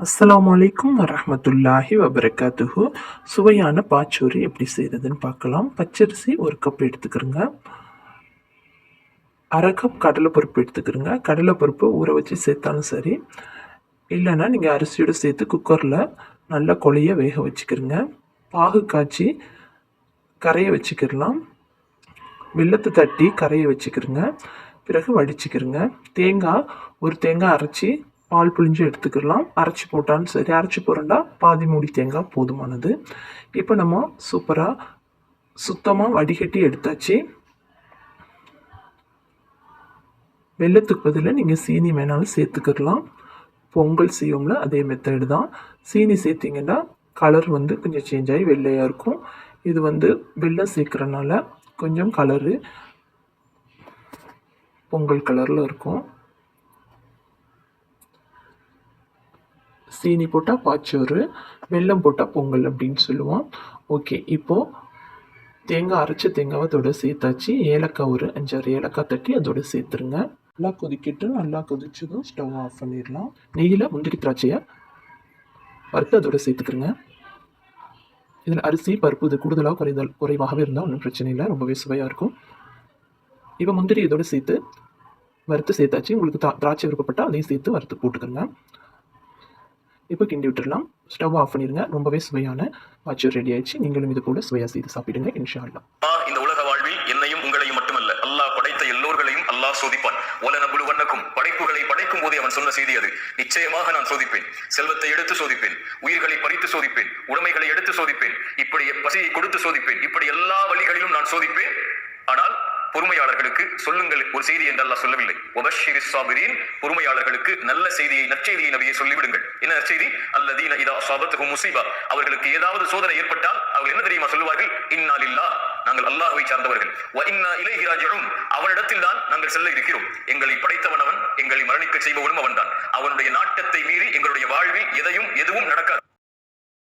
அஸ்ஸலாமு அலைக்கும் வரஹ்மத்துல்லாஹி வபரகாத்துஹு. சுவையான பாச்சோறு எப்படி செய்கிறதுன்னு பார்க்கலாம். பச்சரிசி 1 கப் எடுத்துக்கிறோங்க. 1/2 கப் கடலைப்பருப்பு எடுத்துக்கிறோங்க. கடலைப்பருப்பு ஊற வச்சு சேர்த்தாலும் சரி, இல்லைன்னா நீங்கள் அரிசியோடு சேர்த்து குக்கரில் நல்லா கொழைய வேக வச்சுக்கிறோங்க. பாகு காய்ச்சி கரைய வச்சுக்கிடலாம். வெல்லத்தை தட்டி கரைய வச்சுக்கிறோங்க. பிறகு வடிச்சுக்கிறோங்க. தேங்காய், ஒரு தேங்காய் அரைச்சி பால் புழிஞ்சு எடுத்துக்கலாம். அரைச்சி போட்டாலும் சரி, அரைச்சி போகிறண்டா பாதி மூடி தேங்காய் போதுமானது. இப்போ நம்ம சூப்பராக சுத்தமாக வடிகட்டி எடுத்தாச்சு. வெல்லத்துக்கு பதிலாக நீங்கள் சீனி வேணாலும் சேர்த்துக்கலாம். பொங்கல் செய்வோம்ல அதே மெத்தடு தான். சீனி சேர்த்திங்கன்னா கலர் கொஞ்சம் சேஞ்ச் ஆகி வெள்ளையாக இருக்கும். இது வெல்லம் சேர்க்குறனால கொஞ்சம் கலரு பொங்கல் கலரில் இருக்கும். சீனி போட்டால் பாச்சோறு, வெல்லம் போட்டால் பொங்கல் அப்படின்னு சொல்லுவோம். ஓகே, இப்போது தேங்காய் அரைச்ச தேங்காவை அதோட சேர்த்தாச்சு. ஏலக்காய் ஒரு 5-6 ஏலக்காய் தட்டி அதோட சேர்த்துருங்க. நல்லா கொதிக்கிட்டு நல்லா கொதிச்சதும் ஸ்டவ் ஆஃப் பண்ணிடலாம். நெய்யில் முந்திரி திராட்சையை வறுத்து அதோட சேர்த்துக்கிறங்க. இதில் அரிசி பருப்பு இது கூடுதலாக குறைவாகவே இருந்தால் ஒன்றும் பிரச்சனை இல்லை, ரொம்பவே சுவையாக இருக்கும். இப்போ முந்திரி இதோட சேர்த்து வறுத்து சேர்த்தாச்சு. உங்களுக்கு திராட்சை விருப்பப்பட்டால் அதையும் சேர்த்து வறுத்து போட்டுக்கிறங்க. இப்போ கிண்டி விட்டுடலாம். ஸ்டவ் ஆஃப் பண்ணிடுங்க. ரொம்பவே சுவையான பாச்சோறு ரெடி ஆயிடுச்சு. நீங்களும் இது போல சுவையாக செய்து சாப்பிடுங்க இன்ஷா அல்லாஹ். இந்த உலக வாழ்வில் என்னையும் உங்களையும் மட்டுமல்ல, அல்லாஹ் படைத்த எல்லோர்களையும் அல்லாஹ் சோதிப்பான். வல்லனபுலுவன்னக்கும், படைப்புகளை படைக்கும் போதே அவன் சொன்ன செய்தி அது. நிச்சயமாக நான் சோதிப்பேன். செல்வத்தை எடுத்து சோதிப்பேன், உயிர்களை பறித்து சோதிப்பேன், உடைமைகளை எடுத்து சோதிப்பேன், இப்படி பசியை கொடுத்து சோதிப்பேன், இப்படி எல்லா வழிகளிலும் நான் சோதிப்பேன். ஆனால் பொறுமையாளர்களுக்கு சொல்லுங்கள் ஒரு செய்தி என்று அல்லாஹ் சொல்லவில்லை. வபஷ்ஷிரிஸ் சாபிரீன், பொறுமையாளர்களுக்கு நல்ல செய்தியை, நற்செய்தியை நபியை சொல்லிவிடுங்கள். என்ன நற்செய்தி? அல்லதீன இதா அஸாபத்துஹும் முஸீபா, அவர்களுக்கு ஏதாவது சோதனை ஏற்பட்டால் அவர்கள் என்ன தெரியுமா சொல்லுவார்கள்? இன்னா லில்லாஹ், நாங்கள் அல்லாஹ்வை சார்ந்தவர்கள், வ இன்னா இலைஹி ராஜிஊன், அவனிடத்தில் தான் நாங்கள் செல்ல இருக்கிறோம். எங்களை படைத்தவன் அவன், எங்களை மரணிக்க செய்பவனும் அவன்தான். அவனுடைய நாட்டத்தை மீறி எங்களுடைய வாழ்வில் எதுவும் நடக்காது.